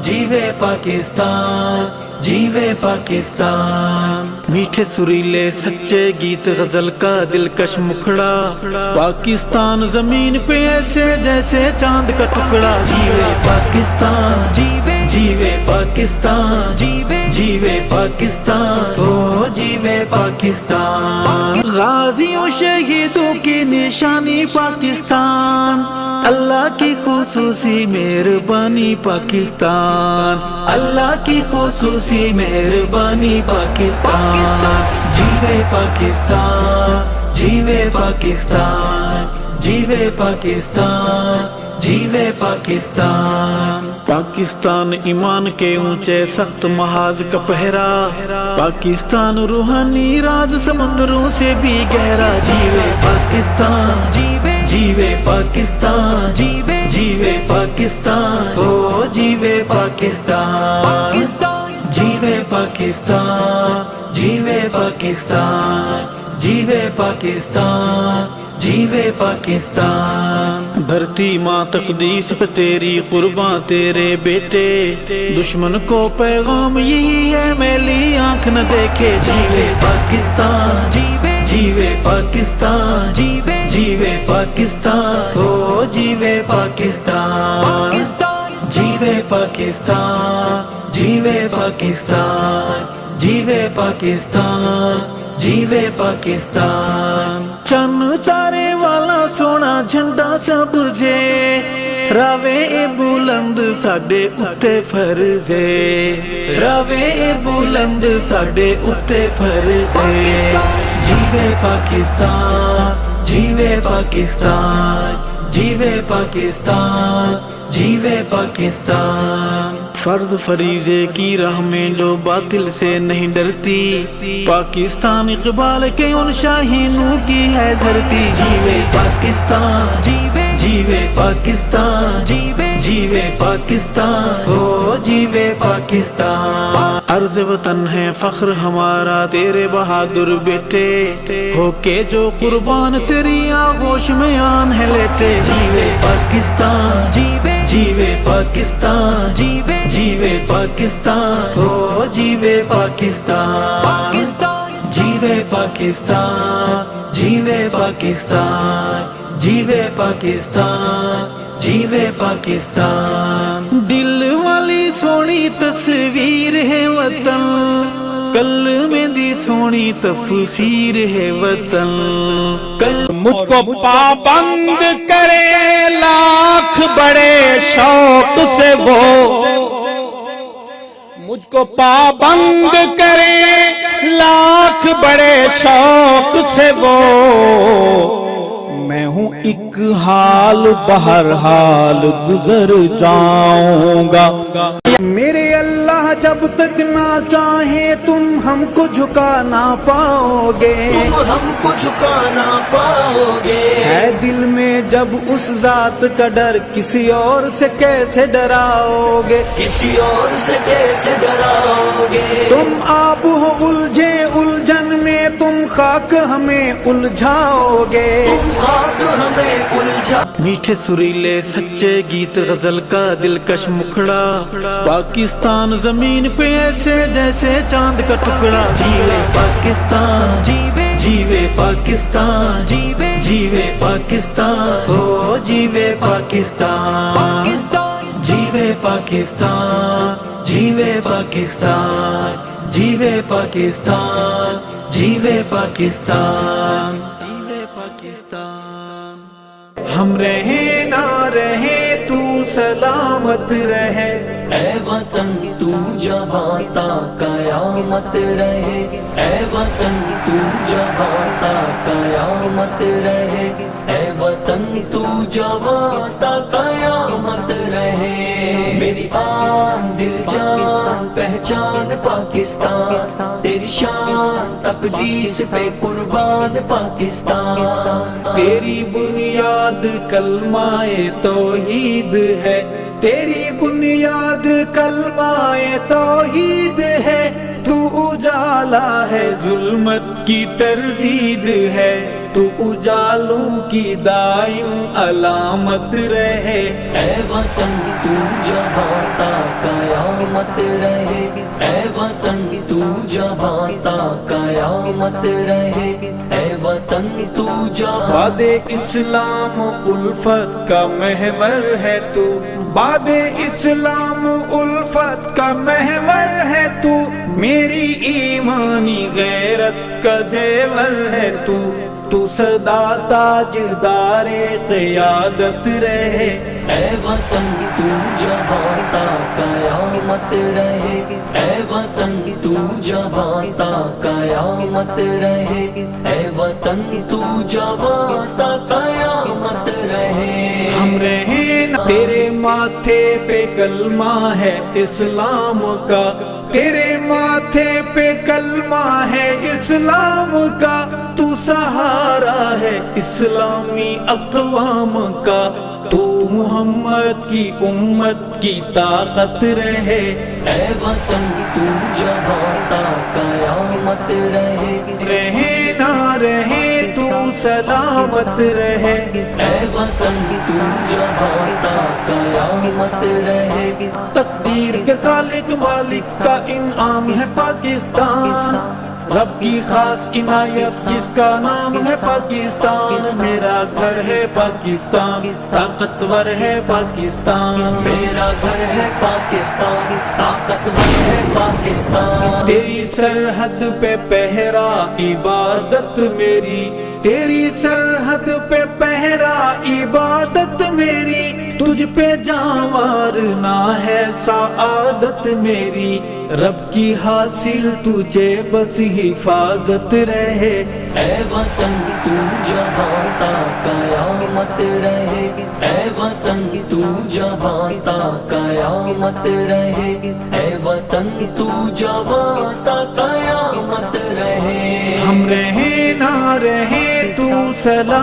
जीवे पाकिस्तान, जीवे पाकिस्तान। मीठे सुरीले सच्चे गीत गजल का दिलकश मुखड़ा, पाकिस्तान जमीन पे ऐसे जैसे चांद का टुकड़ा। जीवे पाकिस्तान, जीवे जीवे पाकिस्तान, जीवे जीवे पाकिस्तान, ओ जीवे पाकिस्तान। गाजियों शहीदों की निशानी पाकिस्तान, अल्लाह की खुसूसी मेहरबानी पाकिस्तान, अल्लाह की खुसूसी मेहरबानी पाकिस्तान। जीवे पाकिस्तान, जीवे पाकिस्तान, जीवे पाकिस्तान, जीवे पाकिस्तान। पाकिस्तान ईमान के ऊंचे सख्त महाज का पहरा, पाकिस्तान रूहानी राज समुद्रों से भी गहरा। जीवे पाकिस्तान, जीवे जीवे पाकिस्तान, जीवे जीवे पाकिस्तान, ओ जीवे पाकिस्तान। जीवे पाकिस्तान, जीवे पाकिस्तान, जीवे पाकिस्तान, जीवे पाकिस्तान। धरती माँ तकदीस पे तेरी कुर्बान तेरे बेटे, दुश्मन को पैगाम यही है मैली आंख न देखे। जीवे पाकिस्तान, जीवे जीवे पाकिस्तान, जीवे जीवे पाकिस्तान, ओ जीवे पाकिस्तान। जीवे पाकिस्तान, जीवे पाकिस्तान, जीवे पाकिस्तान, जीवे पाकिस्तान। चन्न तारे वाला सोना झंडा सबजे, रावे ए बुलंद साडे उत्ते फर्जे, रावे ए बुलंद साडे उत्ते फर्जे। जीवे पाकिस्तान, जीवे पाकिस्तान, जीवे पाकिस्तान, जीवे पाकिस्तान। फर्ज फरीजे की राह में जो बातिल से नहीं डरती, पाकिस्तान इकबाल के उन शाहीनों की है धरती। जीवे पाकिस्तान, जीवे जीवे पाकिस्तान, जीवे जीवे पाकिस्तान, ओ जीवे पाकिस्तान। अर्ज वतन है फख्र हमारा तेरे बहादुर बेटे, होके जो कुर्बान तेरी आगोश में आन है लेटे। जीवे पाकिस्तान, जीवे जीवे पाकिस्तान, जीवे जीवे पाकिस्तान, ओ जीवे पाकिस्तान। जीवे पाकिस्तान, जीवे पाकिस्तान, जीवे पाकिस्तान, जीवे पाकिस्तान। दिल वाली सोनी तस्वीर है वतन, कल में दी सोनी तफसीर है वतन। कल मुझको पाबंद करे लाख बड़े शौक से वो, मुझको पाबंद करे लाख बड़े शौक से वो, मैं हूँ एक हाल बहरहाल गुजर जाऊंगा। मेरे अल्लाह जब तक ना चाहे तुम हमको झुका ना पाओगे, तुम हमको झुका ना पाओगे। है दिल में जब उस जात का डर, किसी और से कैसे डराओगे, किसी और से कैसे डराओगे। तुम आप हो उलझे उलझन में, तुम खाक हमें उलझाओगे, तुम खाक हमें उलझा। मीठे सुरीले सच्चे गीत गजल का दिलकश मुखड़ा, पाकिस्तान जमीन पे ऐसे जैसे चांद का टुकड़ा। जीवे पाकिस्तान, जीवे जीवे पाकिस्तान, जीवे जीवे पाकिस्तान, ओ जीवे पाकिस्तान। जीवे पाकिस्तान, जीवे पाकिस्तान, जीवे पाकिस्तान, जीवे पाकिस्तान, जीवे पाकिस्तान। हम रहे ना रहे तू सलामत रहे, ऐ वतन तू जवाता कयामत रहे, ऐ वतन तू जवाता कयामत रहे, ऐ वतन तू जवाता कयामत रहे। मेरी आन दिल जान पहचान पाकिस्तान, तेरी शान तकदीस पे कुर्बान पाकिस्तान। तेरी बुनियाद कलमाए तौहीद है, तेरी बुनियाद कलमाए तौहीद है। तू उजाला है जुल्मत की तरदीद है, तू उजालों की दाइम अलामत रहे। اے وطن تو جہاں تا قیامت رہے، اے وطن تو جہاں تا قیامت رہے، اے وطن تو جہاں باد اسلام الفت کا محور ہے تو، باد اسلام الفت کا محور ہے تو، میری ایمانی غیرت کا زیور ہے تو سدا تاجدار قیادت رہے۔ اے وطن تو جہاں تا قیامت رہے، اے وطن تو جہاں تا قیامت رہے، اے وطن تو جہاں تا قیامت رہے۔ ہم رہیں نہ تیرے ماتھے پہ کلمہ ہے اسلام کا، تیرے ماتھے پہ کلمہ ہے اسلام کا، تو سہارا ہے اسلامی اقوام کا، تو محمد کی امت کی طاقت رہے۔ اے وطن تو جہاں تا قیامت رہے، رہے نہ رہے تو سلامت رہے۔ اے وطن تو جہاں تا قیامت رہے۔ تقدیر کے خالق مالک کا انعام ہے پاکستان، رب کی خاص عنایت جس کا نام ہے پاکستان، میرا گھر ہے پاکستان، طاقتور ہے پاکستان، میرا گھر ہے پاکستان، طاقتور ہے پاکستان۔ تیری سرحد پہ پہرا عبادت میری، تیری سرحد پہ پہرا عبادت میری، تجھ پہ جاں نہ ہے سعادت میری، رب کی حاصل تجھے بس حفاظت رہے۔ اے وطن تو جہاں تا قیامت رہے، اے وطن تو جہاں تا قیامت رہے، اے وطن تو جہاں تا قیامت رہے۔ ہم رہیں نہ رہیں تو سلام